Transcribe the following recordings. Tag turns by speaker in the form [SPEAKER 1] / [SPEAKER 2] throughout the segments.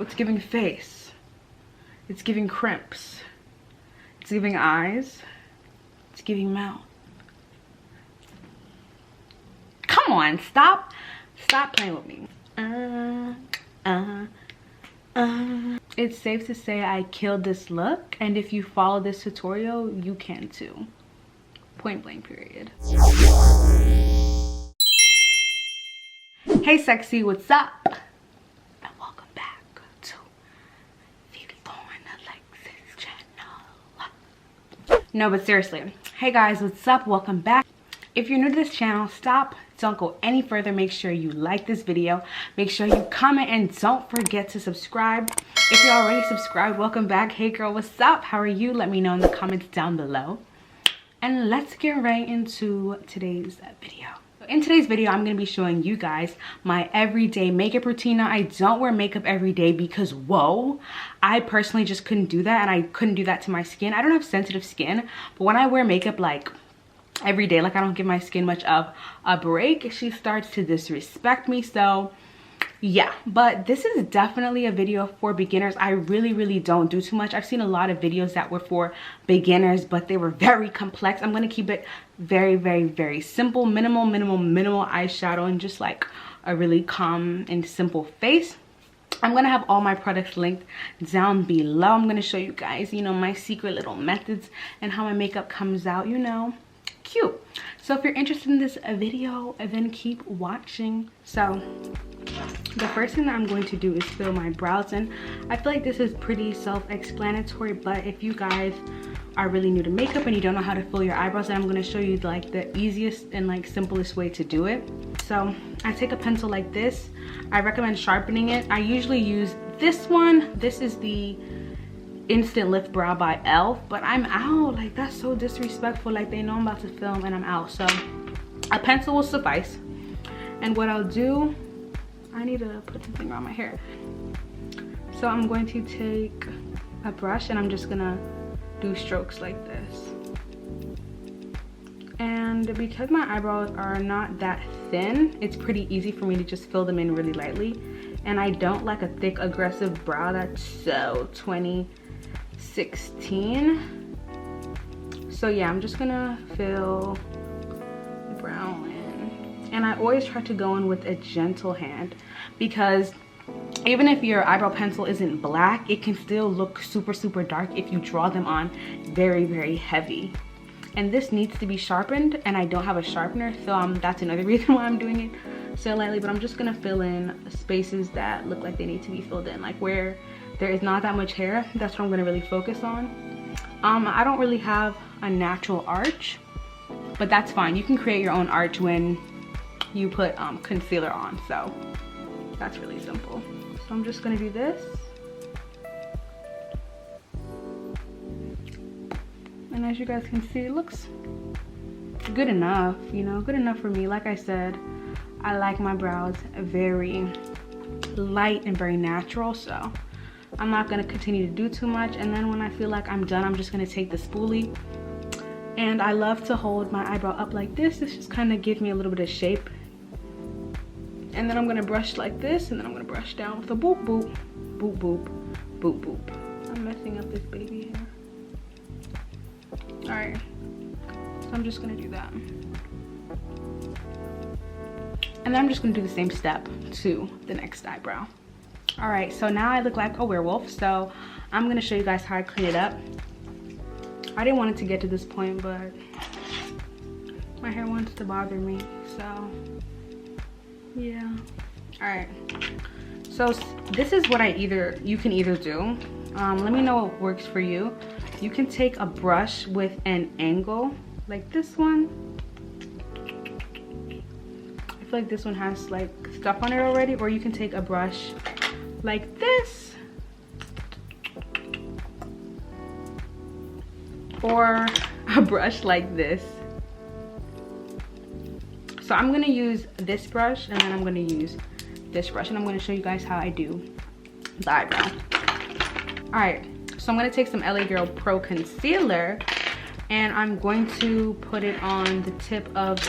[SPEAKER 1] It's giving face. It's giving crimps. It's giving eyes. It's giving mouth. Come on, stop playing with me. It's safe to say I killed this look, and if you follow this tutorial, you can too. Point blank period. Hey Sexxxc, what's up? And welcome back to Thelorenalexis channel. No, but seriously. Hey guys, what's up? Welcome back. If you're new to this channel, don't go any further. Make sure you like this video. Make sure you comment and don't forget to subscribe. If you're already subscribed, welcome back. Hey girl, what's up? How are you? Let me know in the comments down below. And let's get right into today's video. In today's video, I'm going to be showing you guys my everyday makeup routine. Now, I don't wear makeup every day because, whoa, I personally just couldn't do that, and I couldn't do that to my skin. I don't have sensitive skin, but when I wear makeup like every day, like I don't give my skin much of a break, she starts to disrespect me. So yeah, but this is definitely a video for beginners. I really don't do too much. I've seen a lot of videos that were for beginners, but they were very complex. I'm going to keep it very simple, minimal eyeshadow, and just like a really calm and simple face. I'm going to have all my products linked down below. I'm going to show you guys, you know, my secret little methods and how my makeup comes out, you know, cute. So if you're interested in this video, then keep watching. So the first thing that I'm going to do is fill my brows in. I feel like this is pretty self-explanatory, but if you guys are really new to makeup and you don't know how to fill your eyebrows, then I'm going to show you like the easiest and like simplest way to do it. So I take a pencil like this. I recommend sharpening it. I usually use this one. This is the Instant Lift Brow by e.l.f., but I'm out. Like, that's so disrespectful. Like, they know I'm about to film and I'm out. So a pencil will suffice. And what I'll do, I need to put something around my hair. So I'm going to take a brush and I'm just gonna do strokes like this. And because my eyebrows are not that thin, it's pretty easy for me to just fill them in really lightly. And I don't like a thick, aggressive brow. That's so 2016. So yeah, I'm just gonna fill the brow in. And I always try to go in with a gentle hand, because even if your eyebrow pencil isn't black, it can still look super dark if you draw them on very heavy. And this needs to be sharpened, and I don't have a sharpener, so that's another reason why I'm doing it so lightly. But I'm just gonna fill in spaces that look like they need to be filled in, like where there is not that much hair. That's what I'm gonna really focus on. I don't really have a natural arch, but that's fine. You can create your own arch when you put concealer on, so that's really simple. So I'm just gonna do this. And as you guys can see, it looks good enough, you know, good enough for me. Like I said, I like my brows very light and very natural, so I'm not gonna continue to do too much. And then when I feel like I'm done, I'm just gonna take the spoolie. And I love to hold my eyebrow up like this. This just kind of gives me a little bit of shape. And then I'm gonna brush like this, and then I'm gonna brush down with a boop boop, boop boop, boop boop. I'm messing up this baby hair. All right, so I'm just gonna do that. And then I'm just gonna do the same step to the next eyebrow. All right, so now I look like a werewolf, so I'm gonna show you guys how I clean it up. I didn't want it to get to this point, but my hair wants to bother me, so yeah. All right, so this is what you can either do. Let me know what works for you. You can take a brush with an angle like this one. I feel like this one has like stuff on it already. Or you can take a brush like this, or a brush like this. So I'm gonna use this brush, and then I'm gonna use this brush, and I'm gonna show you guys how I do the eyebrow. All right, so I'm gonna take some LA Girl Pro Concealer, and I'm going to put it on the tip of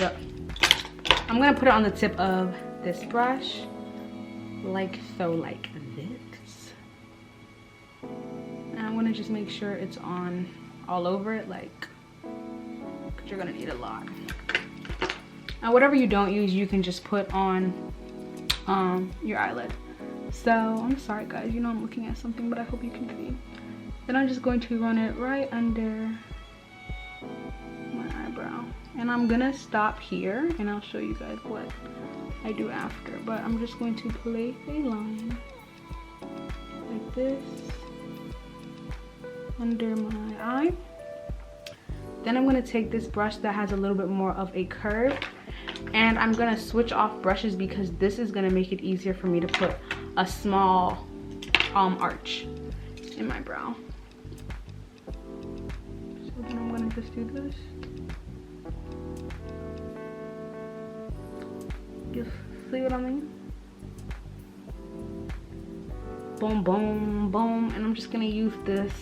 [SPEAKER 1] this brush, like so, like this. just make sure it's on all over it, like, because you're gonna need a lot. And whatever you don't use, you can just put on your eyelid. So I'm sorry guys, you know I'm looking at something, but I hope you can see. Then I'm just going to run it right under my eyebrow, and I'm gonna stop here and I'll show you guys what I do after. But I'm just going to place a line like this under my eye. Then I'm going to take this brush that has a little bit more of a curve, and I'm going to switch off brushes because this is going to make it easier for me to put a small arch in my brow. So then I'm going to just do this. You see what I mean? Boom, boom, boom. And I'm just going to use this.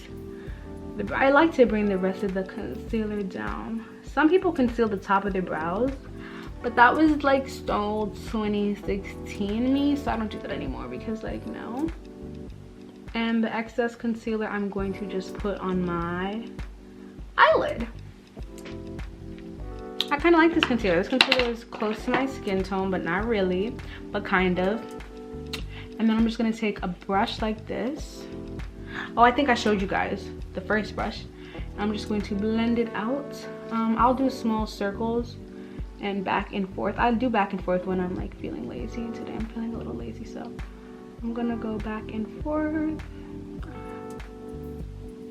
[SPEAKER 1] I like to bring the rest of the concealer down. Some people conceal the top of their brows, but that was like stole 2016 me, so I don't do that anymore because, like, no. And the excess concealer I'm going to just put on my eyelid. I kind of like this concealer. This concealer is close to my skin tone, but not really, but kind of. And then I'm just going to take a brush like this. Oh, I think I showed you guys the first brush. I'm just going to blend it out. I'll do small circles and back and forth. I do back and forth when I'm like feeling lazy. Today I'm feeling a little lazy, so I'm gonna go back and forth.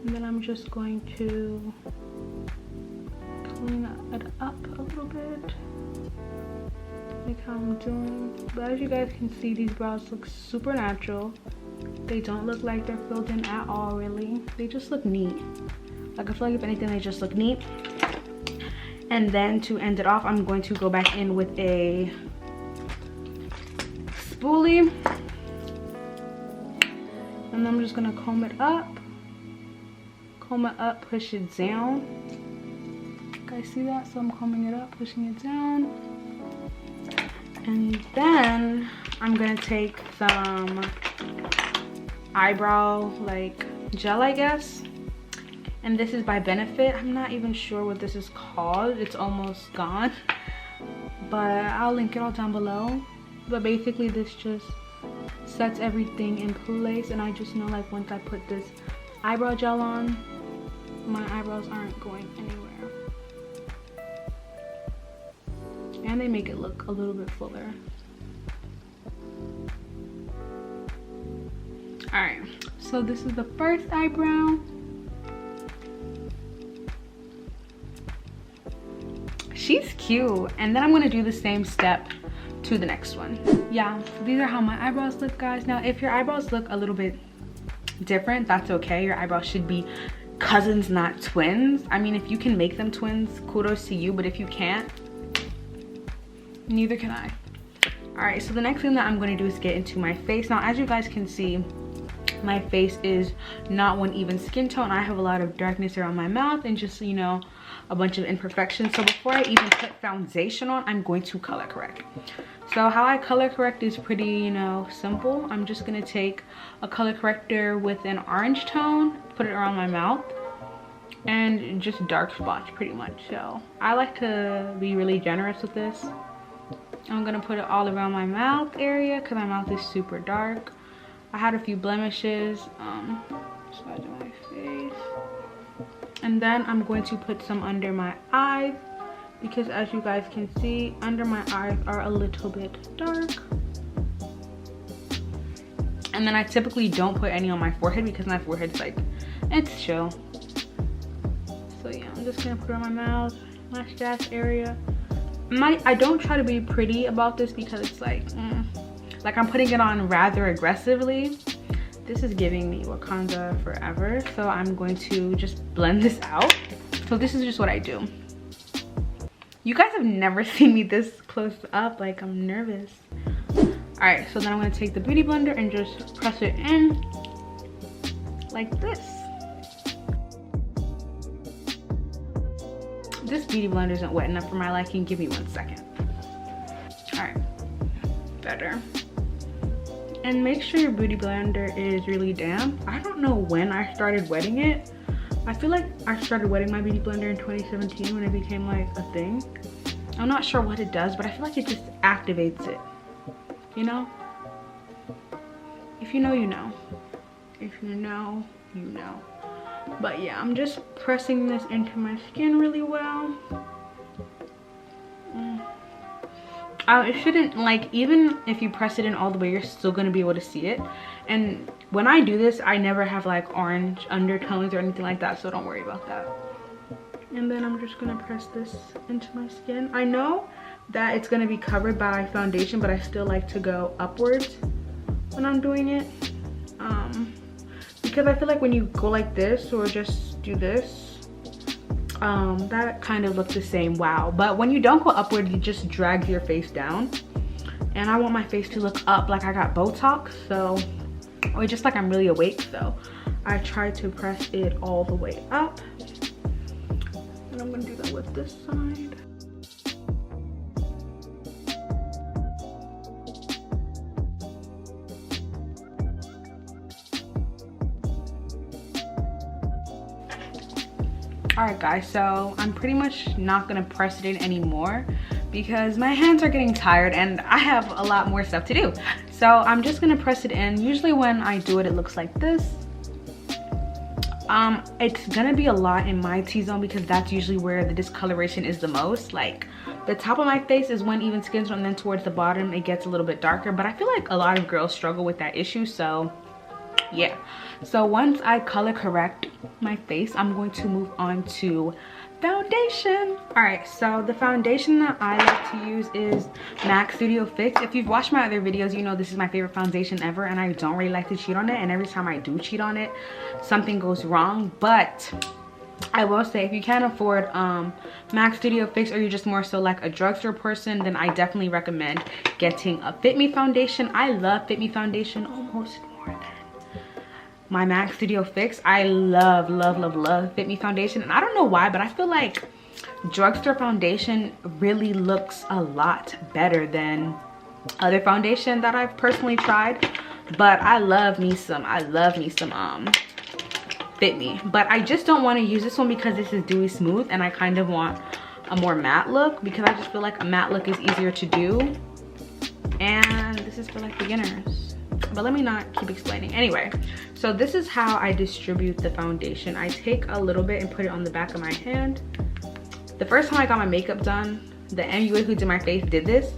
[SPEAKER 1] And then I'm just going to clean it up a little bit, like how I'm doing. But as you guys can see, these brows look super natural. They don't look like they're filled in at all, really. They just look neat. Like, I feel like if anything, they just look neat. And then to end it off, I'm going to go back in with a spoolie. And I'm just gonna comb it up, push it down. You guys see that? So I'm combing it up, pushing it down. And then I'm gonna take some eyebrow like gel, I guess, and this is by Benefit. I'm not even sure what this is called. It's almost gone, but I'll link it all down below. But basically this just sets everything in place, and I just know, like, once I put this eyebrow gel on, my eyebrows aren't going anywhere, and they make it look a little bit fuller. Alright, so this is the first eyebrow. She's cute. And then I'm gonna do the same step to the next one. Yeah, so these are how my eyebrows look, guys. Now, if your eyebrows look a little bit different, that's okay. Your eyebrows should be cousins, not twins. I mean, if you can make them twins, kudos to you, but if you can't, neither can I. Alright, so the next thing that I'm gonna do is get into my face. Now, as you guys can see, my face is not one even skin tone. I have a lot of darkness around my mouth and just, you know, a bunch of imperfections. So before I even put foundation on, I'm going to color correct. So how I color correct is pretty, you know, simple. I'm just gonna take a color corrector with an orange tone, put it around my mouth, and just dark spots pretty much. So I like to be really generous with this. I'm gonna put it all around my mouth area because my mouth is super dark. I had a few blemishes, side of my face. And then I'm going to put some under my eyes because, as you guys can see, under my eyes are a little bit dark. And then I typically don't put any on my forehead because my forehead's like, it's chill. So yeah, I'm just gonna put it on my mouth, mustache area. I don't try to be pretty about this because it's like I'm putting it on rather aggressively. This is giving me Wakanda forever, so I'm going to just blend this out. So this is just what I do. You guys have never seen me this close up, like I'm nervous. All right, so then I'm gonna take the beauty blender and just press it in like this. This beauty blender isn't wet enough for my liking. Give me 1 second. All right, better. And make sure your beauty blender is really damp. I don't know when I started wetting it. I feel like I started wetting my beauty blender in 2017 when it became like a thing. I'm not sure what it does, but I feel like it just activates it, you know? If you know, you know. If you know, you know. But yeah, I'm just pressing this into my skin really well. It shouldn't, like, even if you press it in all the way, you're still gonna be able to see it. And when I do this, I never have like orange undertones or anything like that, so don't worry about that. And then I'm just gonna press this into my skin. I know that it's gonna be covered by foundation, but I still like to go upwards when I'm doing it. Because I feel like when you go like this or just do this, that kind of looks the same, wow. But when you don't go upward, it just drags your face down. And I want my face to look up like I got Botox, so, or just like I'm really awake, so I try to press it all the way up. And I'm gonna do that with this side. Alright guys, so I'm pretty much not gonna press it in anymore because my hands are getting tired and I have a lot more stuff to do. So I'm just gonna press it in. Usually when I do it, it looks like this. It's gonna be a lot in my T-zone because that's usually where the discoloration is the most. Like the top of my face is when even skin tone, and then towards the bottom it gets a little bit darker. But I feel like a lot of girls struggle with that issue, so yeah. So once I color correct my face, I'm going to move on to foundation. All right, so the foundation that I like to use is MAC Studio Fix. If you've watched my other videos, you know this is my favorite foundation ever, and I don't really like to cheat on it, and every time I do cheat on it, something goes wrong. But I will say, if you can't afford MAC Studio Fix, or you're just more so like a drugstore person, then I definitely recommend getting a Fit Me foundation. I love Fit Me foundation almost more than my MAC Studio Fix. I love Fit Me foundation, and I don't know why, but I feel like drugstore foundation really looks a lot better than other foundation that I've personally tried. But I love me some Fit Me. But I just don't want to use this one because this is dewy smooth, and I kind of want a more matte look because I just feel like a matte look is easier to do, and this is for like beginners. But let me not keep explaining. Anyway, so this is how I distribute the foundation. I take a little bit and put it on the back of my hand. The first time I got my makeup done, the MUA who did my face did this,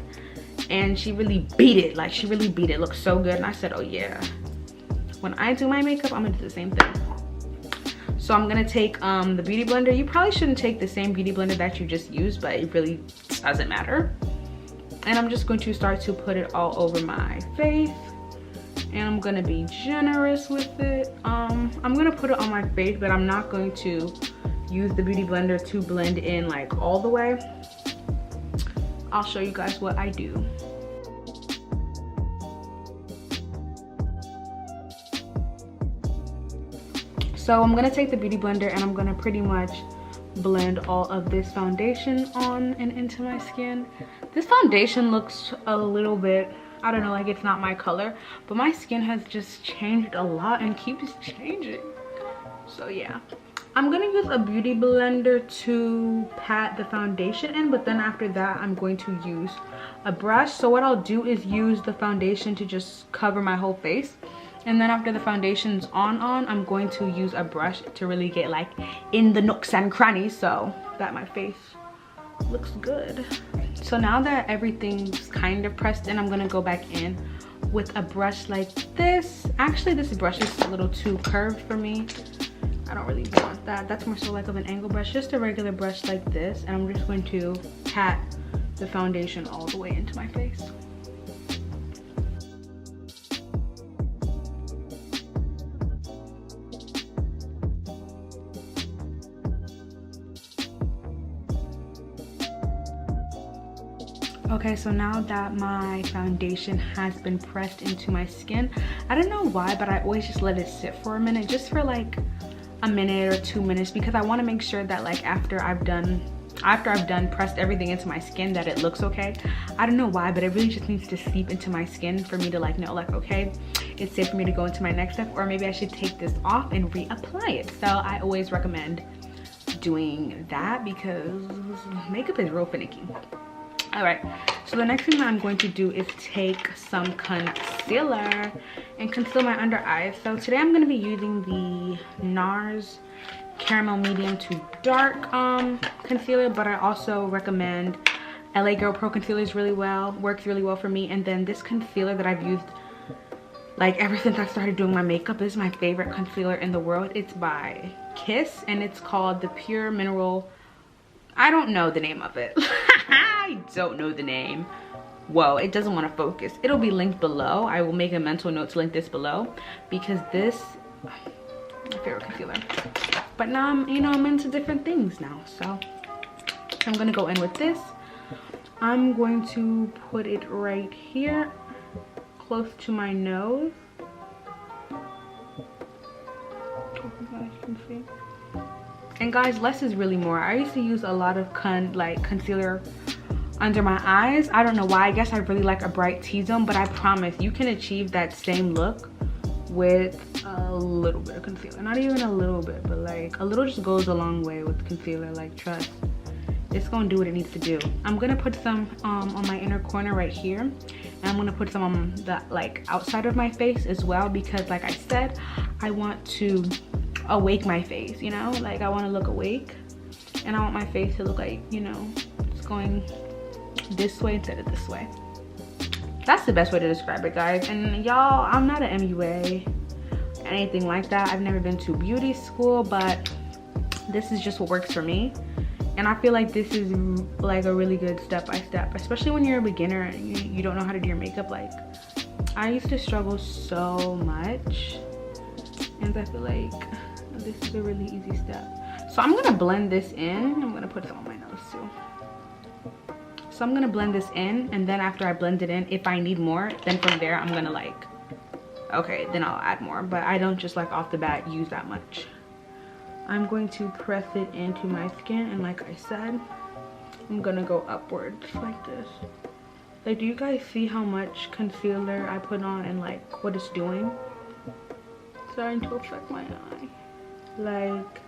[SPEAKER 1] and she really beat it. Like, she really beat it. It looked so good, and I said, oh yeah, when I do my makeup, I'm gonna do the same thing. So I'm gonna take the beauty blender. You probably shouldn't take the same beauty blender that you just used, but it really doesn't matter. And I'm just going to start to put it all over my face. And I'm gonna be generous with it. I'm gonna put it on my face, but I'm not going to use the beauty blender to blend in like all the way. I'll show you guys what I do. So I'm gonna take the beauty blender and I'm gonna pretty much blend all of this foundation on and into my skin. This foundation looks a little bit, I don't know, like it's not my color, but my skin has just changed a lot and keeps changing. So yeah, I'm gonna use a beauty blender to pat the foundation in, but then after that I'm going to use a brush. So what I'll do is use the foundation to just cover my whole face, and then after the foundation's on, I'm going to use a brush to really get like in the nooks and crannies so that my face looks good. So now that everything's kind of pressed in, I'm gonna go back in with a brush like this. Actually, this brush is a little too curved for me. I don't really want that. That's more so like of an angle brush, just a regular brush like this. And I'm just going to pat the foundation all the way into my face. Okay, so now that my foundation has been pressed into my skin, I don't know why, but I always just let it sit for a minute, just for like a minute or 2 minutes, because I want to make sure that like after I've done after I've done pressed everything into my skin that it looks okay. I don't know why, but it really just needs to seep into my skin for me to like know like, okay, it's safe for me to go into my next step, or maybe I should take this off and reapply it. So I always recommend doing that because makeup is real finicky. All right, so the next thing that I'm going to do is take some concealer and conceal my under eyes. So today I'm going to be using the NARS Caramel Medium to Dark concealer, but I also recommend LA Girl Pro concealers works really well for me. And then this concealer that I've used like ever since I started doing my makeup, is my favorite concealer in the world. It's by Kiss and it's called the Pure Mineral, I don't know the name of it. I don't know the name. Whoa, it doesn't want to focus. It'll be linked below. I will make a mental note to link this below because this my favorite concealer. But now I'm, you know, I'm into different things now. So I'm gonna go in with this. I'm going to put it right here, close to my nose. And guys, less is really more. I used to use a lot of concealer under my eyes. I don't know why. I guess I really like a bright T-zone, but I promise you can achieve that same look with a little bit of concealer. Not even a little bit, but like a little just goes a long way with concealer. Like, trust, it's gonna do what it needs to do. I'm gonna put some on my inner corner right here, and I'm gonna put some on the like outside of my face as well, because like I said, I want to awake my face, you know, like I want to look awake, and I want my face to look like, you know, it's going this way instead of this way. That's the best way to describe it, guys. And y'all, I'm not an MUA, anything like that. I've never been to beauty school, but this is just what works for me. And I feel like this is like a really good step-by-step, especially when you're a beginner and you don't know how to do your makeup. Like, I used to struggle so much, and I feel like this is a really easy step. So I'm gonna blend this in. I'm gonna put some on my nose too. So I'm gonna blend this in, and then after I blend it in, if I need more, then from there I'm gonna like, okay, then I'll add more. But I don't just like off the bat use that much. I'm going to press it into my skin, and like I said, I'm gonna go upwards like this. Like, do you guys see how much concealer I put on and like what it's doing? It's starting to affect my eye. Like,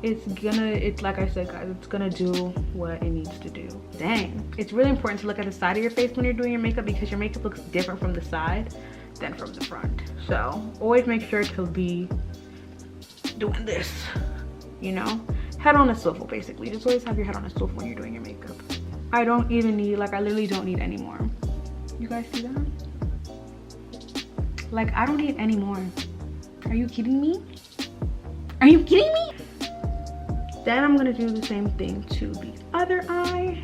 [SPEAKER 1] it's like I said, guys, it's gonna do what it needs to do. Dang, it's really important to look at the side of your face when you're doing your makeup, because your makeup looks different from the side than from the front. So always make sure to be doing this, you know, head on a swivel. Basically, just always have your head on a swivel when you're doing your makeup. I don't even need, like, I literally don't need any more. You guys see that? Like, I don't need any more. Are you kidding me? Are you kidding me? Then I'm gonna do the same thing to the other eye.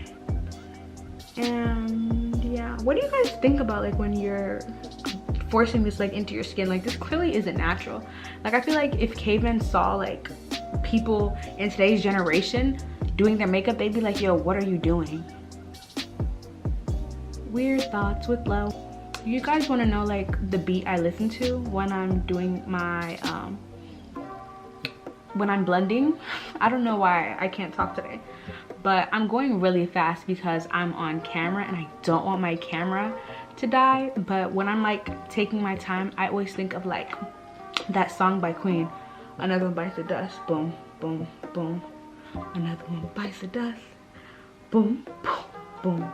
[SPEAKER 1] And yeah, what do you guys think about like when you're forcing this like into your skin? Like, this clearly isn't natural. Like, I feel like if cavemen saw like people in today's generation doing their makeup, they'd be like, yo, what are you doing? Weird thoughts with Lo. You guys want to know like the beat I listen to when I'm doing my when I'm blending? I don't know why I can't talk today, but I'm going really fast because I'm on camera and I don't want my camera to die. But when I'm like taking my time, I always think of like that song by Queen, Another One Bites the Dust, boom, boom, boom. Another one bites the dust, boom, boom, boom.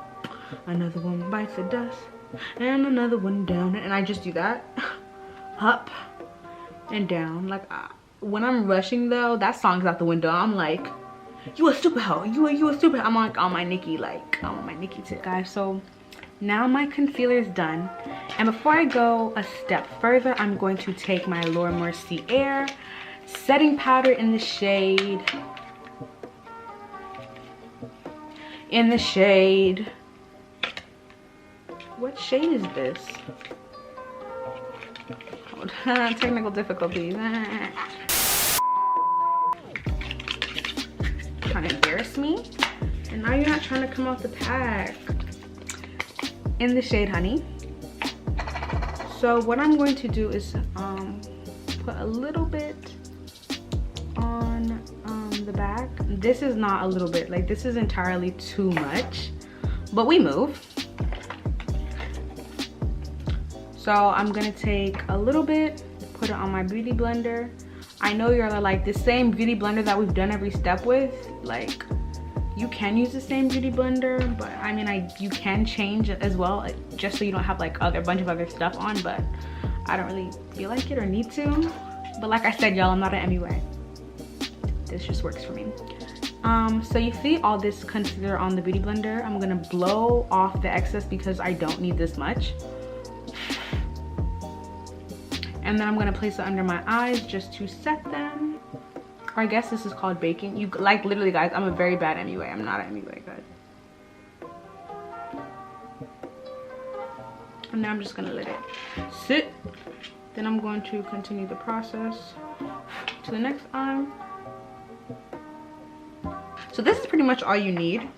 [SPEAKER 1] Another one bites the dust, and another one down. And I just do that, up and down. Like, when I'm rushing though, that song's out the window. I'm like, you a stupid hoe, you a stupid. I'm like on my Nicki, like I'm on my Nicki tip, guys. So now my concealer is done, and before I go a step further, I'm going to take my Mercier setting powder in the shade what shade is this? Technical difficulties. Trying to embarrass me, and now you're not trying to come off the pack. In the shade Honey. So what I'm going to do is put a little bit on the back. This is not a little bit, like this is entirely too much, but we move. So I'm gonna take a little bit, put it on my beauty blender. I know you're like, the same beauty blender that we've done every step with, like you can use the same beauty blender, but I mean, you can change it as well, like, just so you don't have like a bunch of other stuff on, but I don't really feel like it or need to. But like I said, y'all, I'm not an MUA. This just works for me. So you see all this concealer on the beauty blender. I'm gonna blow off the excess because I don't need this much. And then I'm gonna place it under my eyes just to set them. Or I guess this is called baking. You like, literally guys, I'm a very bad MUA. I'm not an MUA, guys. And now I'm just gonna let it sit. Then I'm going to continue the process to the next eye. So this is pretty much all you need.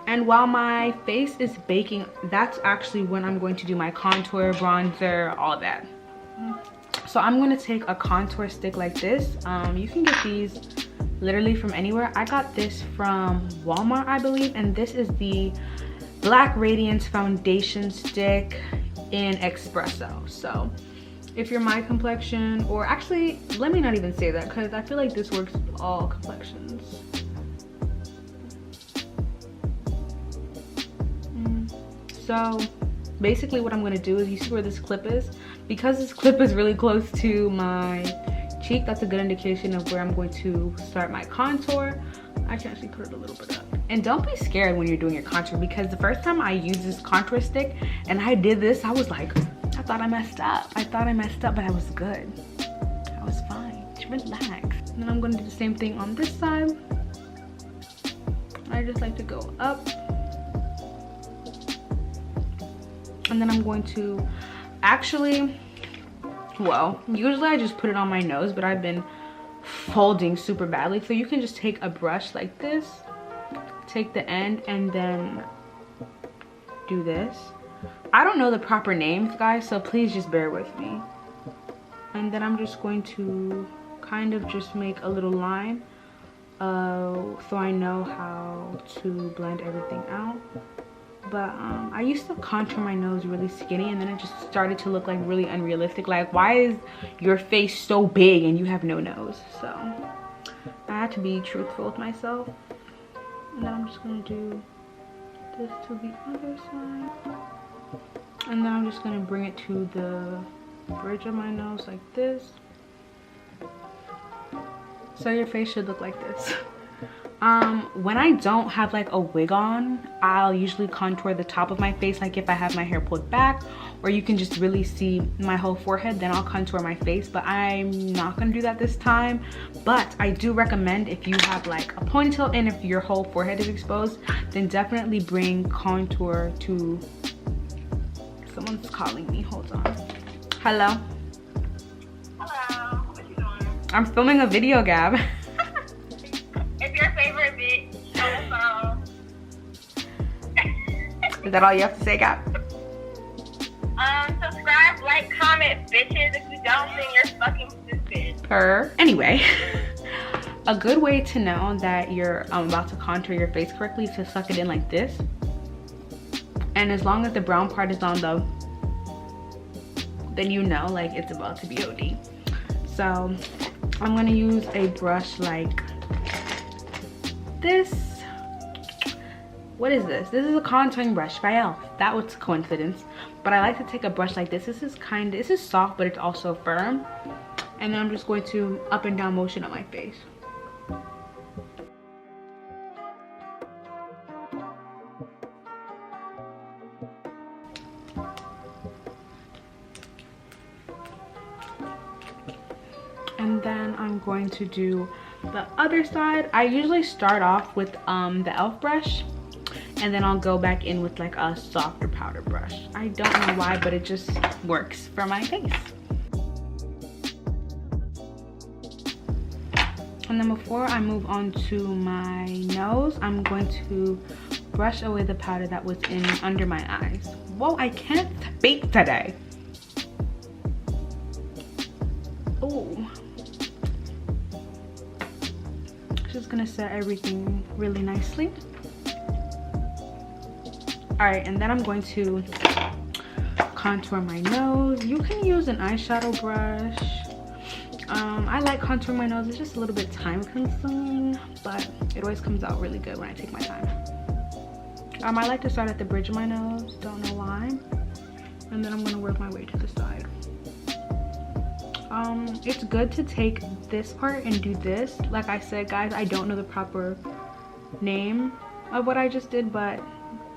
[SPEAKER 1] And while my face is baking, that's actually when I'm going to do my contour, bronzer, all that. So I'm going to take a contour stick like this. You can get these literally from anywhere. I got this from Walmart, I believe, and this is the Black Radiance foundation stick in Espresso. So if you're my complexion, or actually let me not even say that, because I feel like this works with all complexions. So basically what I'm going to do is, you see where this clip is? Because this clip is really close to my cheek, that's a good indication of where I'm going to start my contour. I can actually put it a little bit up. And don't be scared when you're doing your contour, because the first time I used this contour stick and I did this, I was like, I thought I messed up. I thought I messed up, but I was good. I was fine. Just relax. And then I'm going to do the same thing on this side. I just like to go up. And then I'm going to actually, well, usually I just put it on my nose, but I've been folding super badly. So you can just take a brush like this, take the end, and then do this. I don't know the proper names, guys, so please just bear with me. And then I'm just going to kind of just make a little line so I know how to blend everything out. But I used to contour my nose really skinny, and then it just started to look like really unrealistic. Like, why is your face so big and you have no nose? So I had to be truthful with myself. And then I'm just gonna do this to the other side. And then I'm just gonna bring it to the bridge of my nose like this. So your face should look like this. When I don't have like a wig on, I'll usually contour the top of my face, like if I have my hair pulled back, or you can just really see my whole forehead, then I'll contour my face. But I'm not gonna do that this time. But I do recommend, if you have like a ponytail and if your whole forehead is exposed, then definitely bring contour to... Someone's calling me, hold on. Hello?
[SPEAKER 2] Hello, what you doing?
[SPEAKER 1] I'm filming a video, Gab.
[SPEAKER 2] It's your favorite bitch on the phone.
[SPEAKER 1] Is that all you have to say, Gab?
[SPEAKER 2] Subscribe, like, comment, bitches. If you don't, then you're fucking stupid.
[SPEAKER 1] Per. Anyway, a good way to know that you're about to contour your face correctly is to suck it in like this. And as long as the brown part is on the, then you know like it's about to be OD. So I'm gonna use a brush like this. What is this? This is a contouring brush by e.l.f. That was a coincidence. But I like to take a brush like this. This is soft, but it's also firm. And then I'm just going to up and down motion on my face. And then I'm going to do the other side. I usually start off with the e.l.f. brush, and then I'll go back in with like a softer powder brush. I don't know why, but it just works for my face. And then before I move on to my nose, I'm going to brush away the powder that was in under my eyes. Whoa, I can't speak today. Oh. Just gonna set everything really nicely. All right, and then I'm going to contour my nose. You can use an eyeshadow brush. I like contouring my nose. It's just a little bit time consuming, but it always comes out really good when I take my time. I like to start at the bridge of my nose, don't know why. And then I'm gonna work my way to the side. It's good to take this part and do this. Like I said, guys, I don't know the proper name of what I just did, but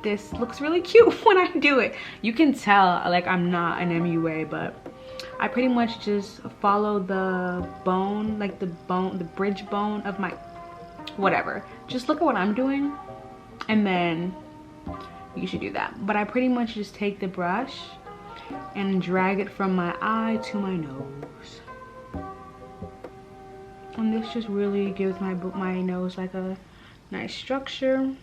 [SPEAKER 1] this looks really cute when I do it. You can tell, like, I'm not an MUA, but I pretty much just follow the bone, like the bridge bone of my, whatever. Just look at what I'm doing, and then you should do that. But I pretty much just take the brush and drag it from my eye to my nose. And this just really gives my nose like a nice structure.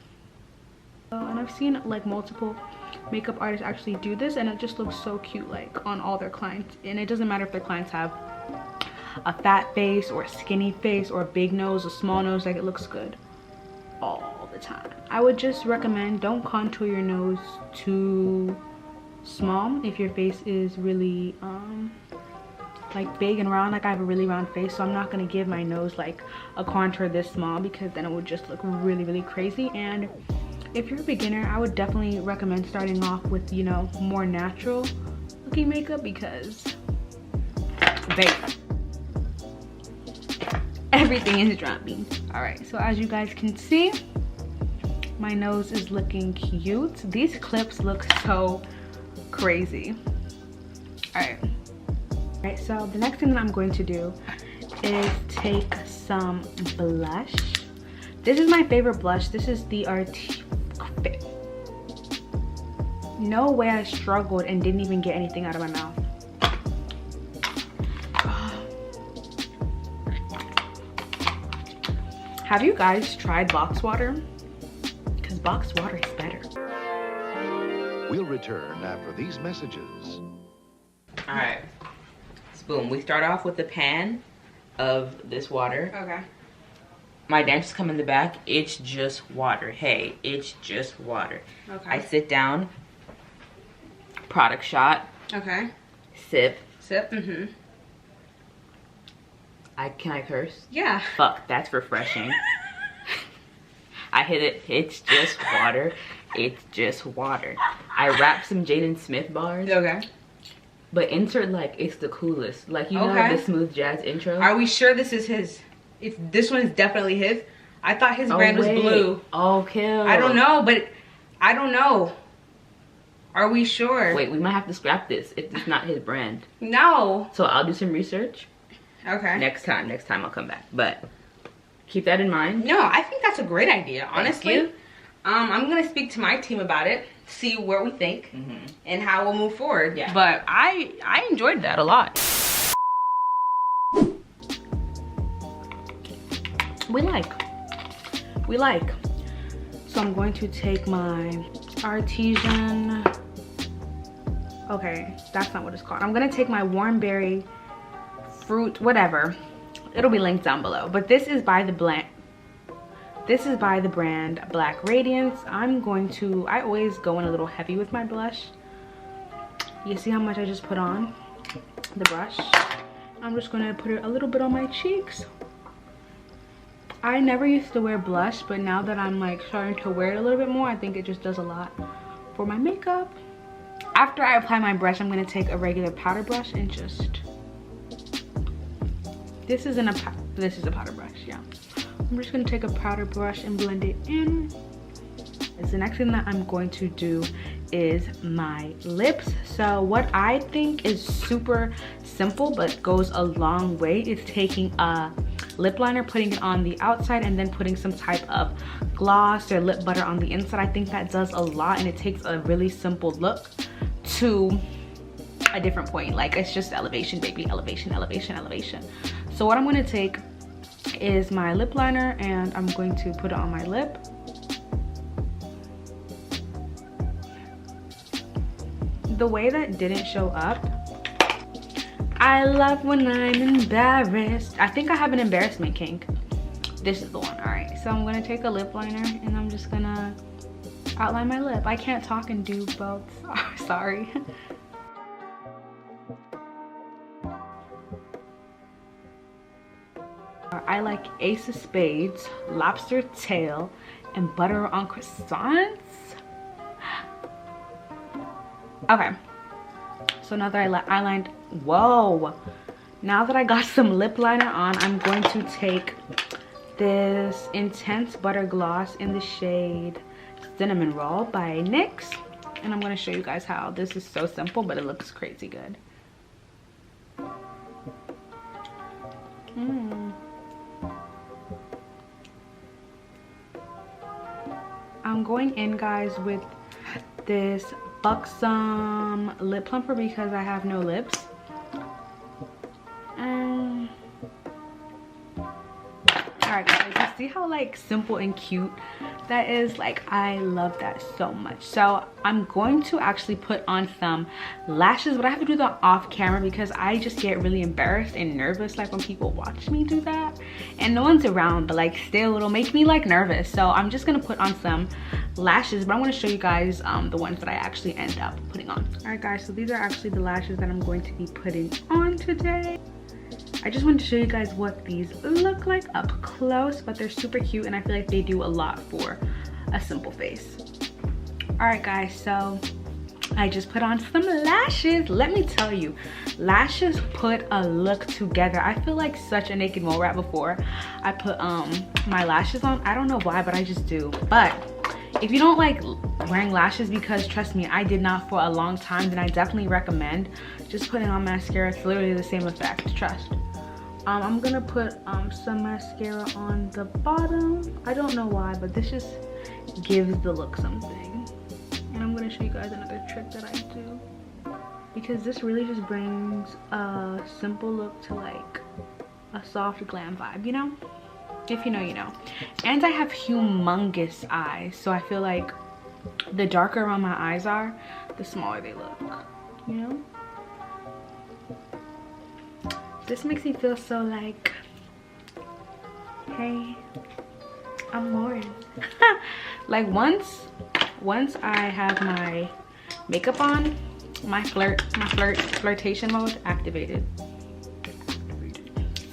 [SPEAKER 1] And I've seen like multiple makeup artists actually do this, and it just looks so cute like on all their clients. And it doesn't matter if their clients have a fat face or a skinny face or a big nose, a small nose, like it looks good all the time. I would just recommend don't contour your nose too small if your face is really like big and round. Like I have a really round face, so I'm not gonna give my nose like a contour this small, because then it would just look really crazy. And if you're a beginner, I would definitely recommend starting off with, you know, more natural looking makeup, because babe, everything is dropping. All right, so as you guys can see, my nose is looking cute. These clips look so crazy. All right, so the next thing that I'm going to do is take some blush. This is my favorite blush. This is the no way I struggled and didn't even get anything out of my mouth. Have you guys tried box water? Because box water is better.
[SPEAKER 3] We'll return after these messages.
[SPEAKER 4] All right, boom. We start off with the pan of this water.
[SPEAKER 1] Okay.
[SPEAKER 4] My dentures come in the back. It's just water. Hey, it's just water.
[SPEAKER 1] Okay.
[SPEAKER 4] I sit down. Product shot.
[SPEAKER 1] Okay.
[SPEAKER 4] Sip.
[SPEAKER 1] Sip. Mm-hmm.
[SPEAKER 4] Can I curse?
[SPEAKER 1] Yeah.
[SPEAKER 4] Fuck, that's refreshing. I hit it. It's just water. It's just water. I wrap some Jaden Smith bars.
[SPEAKER 1] Okay.
[SPEAKER 4] But insert like it's the coolest. Like, you know the smooth jazz intro?
[SPEAKER 1] Are we sure this is his? If this one is definitely his. I thought his brand was blue.
[SPEAKER 4] Oh, kill.
[SPEAKER 1] I don't know, but I don't know. Are we sure?
[SPEAKER 4] Wait, we might have to scrap this if it's not his brand.
[SPEAKER 1] No.
[SPEAKER 4] So I'll do some research.
[SPEAKER 1] Okay.
[SPEAKER 4] Next time I'll come back. But keep that in mind.
[SPEAKER 1] No, I think that's a great idea, honestly.
[SPEAKER 4] Thank you.
[SPEAKER 1] I'm gonna speak to my team about it, see where we think, and how we'll move forward.
[SPEAKER 4] Yeah.
[SPEAKER 1] But I enjoyed that a lot. We like. So I'm going to take my artesian. Okay, that's not what it's called. I'm gonna take my warm berry fruit, whatever. It'll be linked down below. But this is by the brand Black Radiance. I always go in a little heavy with my blush. You see how much I just put on the brush? I'm just gonna put it a little bit on my cheeks. I never used to wear blush, but now that I'm like starting to wear it a little bit more, I think it just does a lot for my makeup. After I apply my brush, I'm gonna take a regular powder brush and just, this is a powder brush, yeah. I'm just gonna take a powder brush and blend it in. The next thing that I'm going to do is my lips. So what I think is super simple but goes a long way is taking a lip liner, putting it on the outside, and then putting some type of gloss or lip butter on the inside. I think that does a lot, and it takes a really simple look to a different point. Like, it's just elevation, baby. Elevation, elevation, elevation. So what I'm going to take is my lip liner, and I'm going to put it on my lip. The way that didn't show up, I love when I'm embarrassed. I think I have an embarrassment kink. This is the one. All right, so I'm gonna take a lip liner and I'm just gonna outline my lip. I can't talk and do both. Sorry. I like Ace of Spades, Lobster Tail, and Butter on Croissants. Okay, so now that I eyelined, whoa. Now that I got some lip liner on, I'm going to take this Intense Butter Gloss in the shade Cinnamon Roll by NYX. And I'm going to show you guys how. This is so simple, but it looks crazy good. I'm going in, guys, with this Boxum lip plumper because I have no lips. Alright guys, you see how like simple and cute that is? Like, I love that so much. So I'm going to actually put on some lashes, but I have to do that off camera because I just get really embarrassed and nervous like when people watch me do that and no one's around, but like still it'll make me like nervous. So I'm just gonna put on some lashes, but I'm going to show you guys the ones that I actually end up putting on. Alright guys, so these are actually the lashes that I'm going to be putting on today. I just wanted to show you guys what these look like up close, but they're super cute and I feel like they do a lot for a simple face. Alright guys, so I just put on some lashes. Let me tell you, lashes put a look together. I feel like such a naked mole rat before I put my lashes on. I don't know why, but I just do. But if you don't like wearing lashes, because trust me, I did not for a long time, then I definitely recommend just putting on mascara. It's literally the same effect, trust. I'm gonna put some mascara on the bottom. I don't know why, but this just gives the look something. And I'm gonna show you guys another trick that I do, because this really just brings a simple look to like a soft glam vibe, you know? If you know, you know. And I have humongous eyes, so I feel like the darker around my eyes are, the smaller they look, you know? This makes me feel so like, hey, I'm Lauren. Like once I have my makeup on, my flirtation mode activated.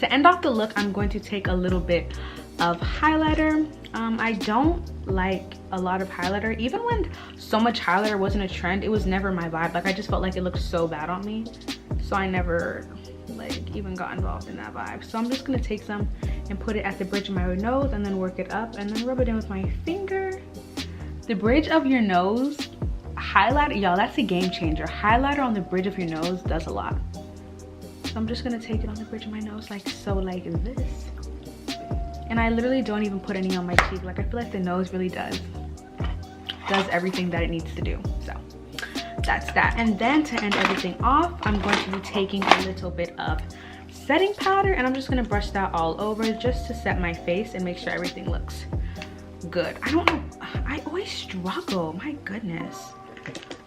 [SPEAKER 1] To end off the look, I'm going to take a little bit of highlighter. I don't like a lot of highlighter. Even when so much highlighter wasn't a trend, it was never my vibe. Like I just felt like it looked so bad on me, so I never like even got involved in that vibe. So I'm just gonna take some and put it at the bridge of my nose and then work it up and then rub it in with my finger. The bridge of your nose highlighter, y'all, that's a game changer. Highlighter on the bridge of your nose does a lot. So I'm just gonna take it on the bridge of my nose like so, like this. And I literally don't even put any on my cheek. Like I feel like the nose really does everything that it needs to do. So that's that. And then to end everything off, I'm going to be taking a little bit of setting powder and I'm just gonna brush that all over just to set my face and make sure everything looks good. I don't know, I always struggle, my goodness.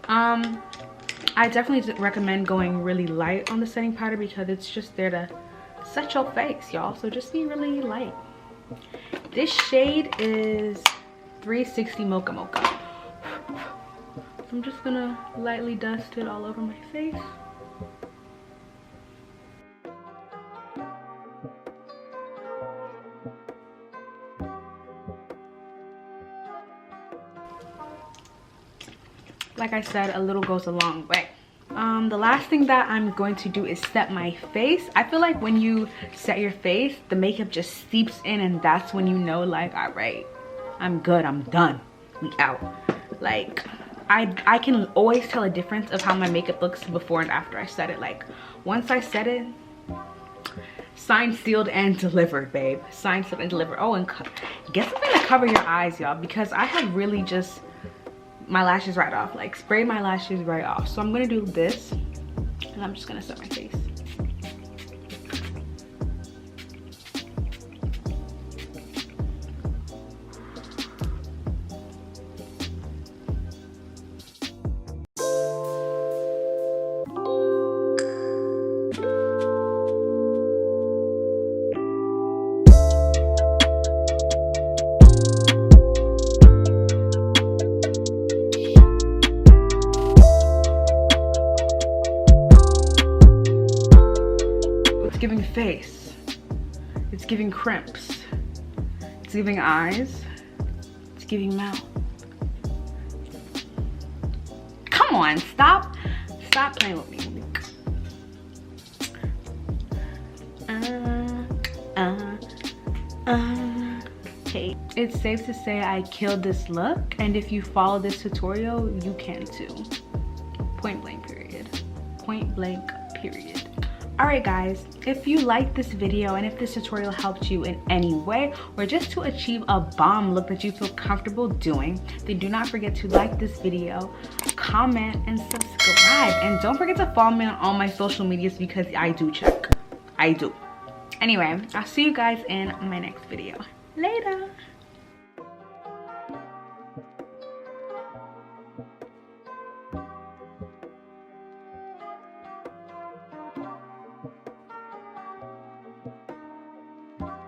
[SPEAKER 1] I definitely recommend going really light on the setting powder because it's just there to set your face, y'all. So just be really light. This shade is 360 Mocha Mocha. So I'm just gonna lightly dust it all over my face. Like I said, a little goes a long way. The last thing that I'm going to do is set my face. I feel like when you set your face, the makeup just seeps in and that's when you know like, all right, I'm good, I'm done, we out. Like I can always tell a difference of how my makeup looks before and after I set it. Like once I set it, signed, sealed, and delivered, babe. Signed, sealed, and delivered. Oh, and get something to cover your eyes, y'all, because I have really just my lashes right off, like spray my lashes right off. So I'm gonna do this and I'm just gonna set my face. face. It's giving crimps. It's giving eyes. It's giving mouth. Come on, stop playing with me. Okay. It's safe to say I killed this look, and if you follow this tutorial, you can too. Point blank period. Point blank period. Alright guys, if you liked this video and if this tutorial helped you in any way or just to achieve a bomb look that you feel comfortable doing, then do not forget to like this video, comment, and subscribe. And don't forget to follow me on all my social medias because I do check. I do. Anyway, I'll see you guys in my next video. Later.